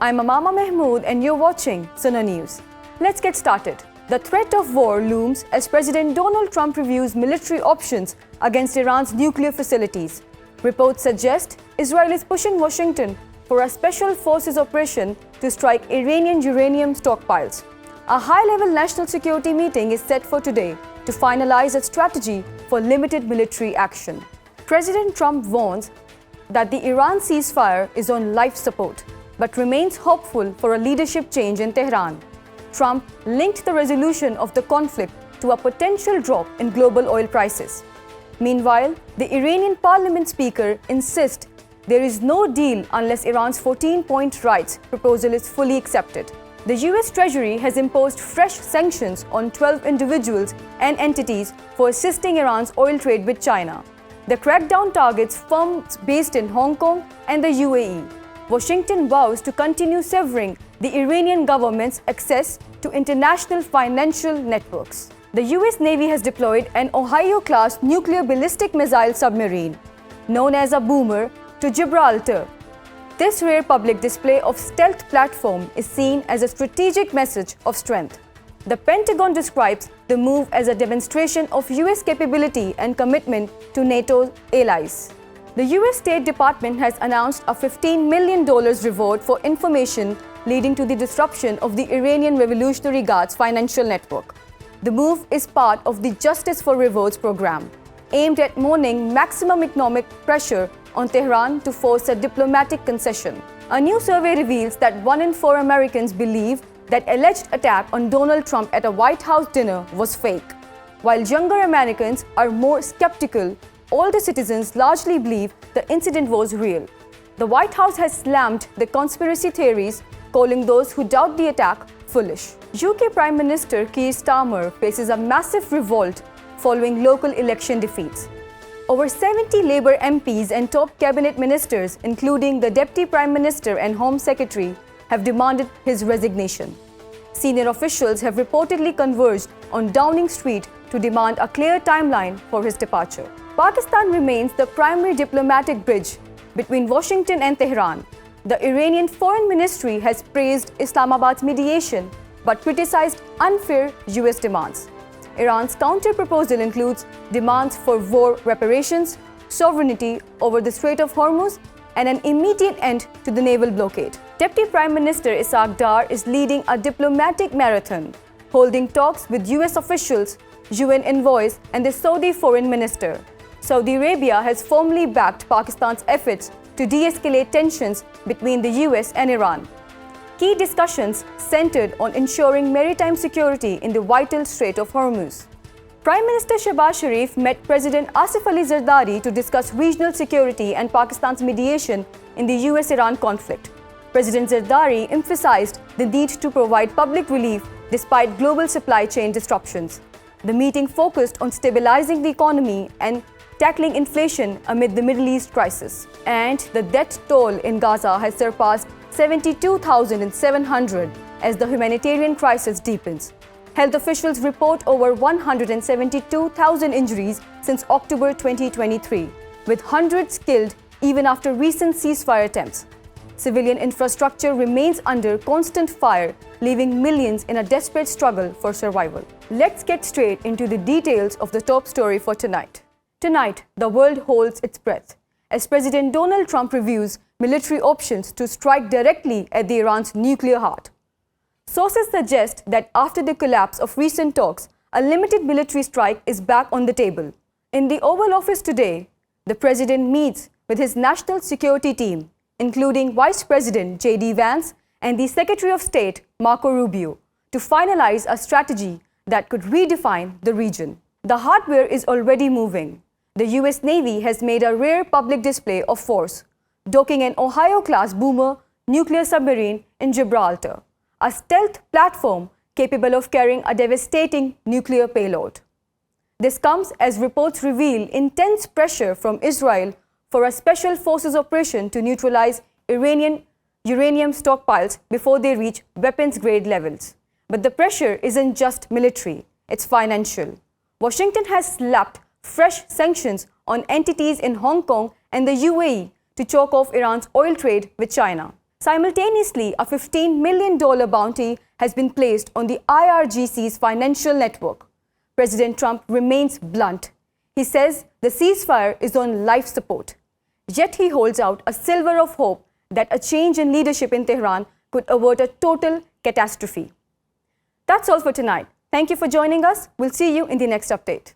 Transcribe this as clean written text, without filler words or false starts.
I'm Amama Mahmood and you're watching Suno News. Let's get started. The threat of war looms as President Donald Trump reviews military options against Iran's nuclear facilities. Reports suggest Israel is pushing Washington for a special forces operation to strike Iranian uranium stockpiles. A high-level national security meeting is set for today to finalize a strategy for limited military action. President Trump warns that the Iran ceasefire is on life support, but remains hopeful for a leadership change in Tehran. Trump linked the resolution of the conflict to a potential drop in global oil prices. Meanwhile, the Iranian parliament speaker insists there is no deal unless Iran's 14-point rights proposal is fully accepted. The US Treasury has imposed fresh sanctions on 12 individuals and entities for assisting Iran's oil trade with China. The crackdown targets firms based in Hong Kong and the UAE. Washington vows to continue severing the Iranian government's access to international financial networks. The US Navy has deployed an Ohio-class nuclear ballistic missile submarine, known as a Boomer, to Gibraltar. This rare public display of stealth platform is seen as a strategic message of strength. The Pentagon describes the move as a demonstration of US capability and commitment to NATO allies. The US State Department has announced a $15 million reward for information leading to the disruption of the Iranian Revolutionary Guard's financial network. The move is part of the Justice for Rewards program, aimed at mounting maximum economic pressure on Tehran to force a diplomatic concession. A new survey reveals that 1 in 4 Americans believe that alleged attack on Donald Trump at a White House dinner was fake. While younger Americans are more skeptical, older citizens largely believe the incident was real. The White House has slammed the conspiracy theories, calling those who doubt the attack foolish. UK Prime Minister Keir Starmer faces a massive revolt following local election defeats. Over 70 Labour MPs and top cabinet ministers, including the Deputy Prime Minister and Home Secretary, have demanded his resignation. Senior officials have reportedly converged on Downing Street to demand a clear timeline for his departure. Pakistan remains the primary diplomatic bridge between Washington and Tehran. The Iranian Foreign Ministry has praised Islamabad's mediation but criticized unfair US demands. Iran's counter-proposal includes demands for war reparations, sovereignty over the Strait of Hormuz, and an immediate end to the naval blockade. Deputy Prime Minister Ishaq Dar is leading a diplomatic marathon, holding talks with US officials, UN envoys, and the Saudi Foreign Minister. Saudi Arabia has firmly backed Pakistan's efforts to de-escalate tensions between the US and Iran. Key discussions centered on ensuring maritime security in the vital Strait of Hormuz. Prime Minister Shehbaz Sharif met President Asif Ali Zardari to discuss regional security and Pakistan's mediation in the US-Iran conflict. President Zardari emphasized the need to provide public relief despite global supply chain disruptions. The meeting focused on stabilizing the economy and tackling inflation amid the Middle East crisis. And the death toll in Gaza has surpassed 72,700 as the humanitarian crisis deepens. Health officials report over 172,000 injuries since October 2023, with hundreds killed even after recent ceasefire attempts. Civilian infrastructure remains under constant fire, leaving millions in a desperate struggle for survival. Let's get straight into the details of the top story for tonight. Tonight, the world holds its breath as President Donald Trump reviews military options to strike directly at the Iran's nuclear heart. Sources suggest that after the collapse of recent talks, a limited military strike is back on the table. In the Oval Office today, the president meets with his national security team, including Vice President J.D. Vance and the Secretary of State Marco Rubio, to finalize a strategy that could redefine the region. The hardware is already moving. The US Navy has made a rare public display of force, docking an Ohio-class Boomer nuclear submarine in Gibraltar, a stealth platform capable of carrying a devastating nuclear payload. This comes as reports reveal intense pressure from Israel for a special forces operation to neutralize Iranian uranium stockpiles before they reach weapons-grade levels. But the pressure isn't just military, it's financial. Washington has slapped fresh sanctions on entities in Hong Kong and the UAE to choke off Iran's oil trade with China. Simultaneously, a $15 million bounty has been placed on the IRGC's financial network. President Trump remains blunt. He says the ceasefire is on life support. Yet he holds out a sliver of hope that a change in leadership in Tehran could avert a total catastrophe. That's all for tonight. Thank you for joining us. We'll see you in the next update.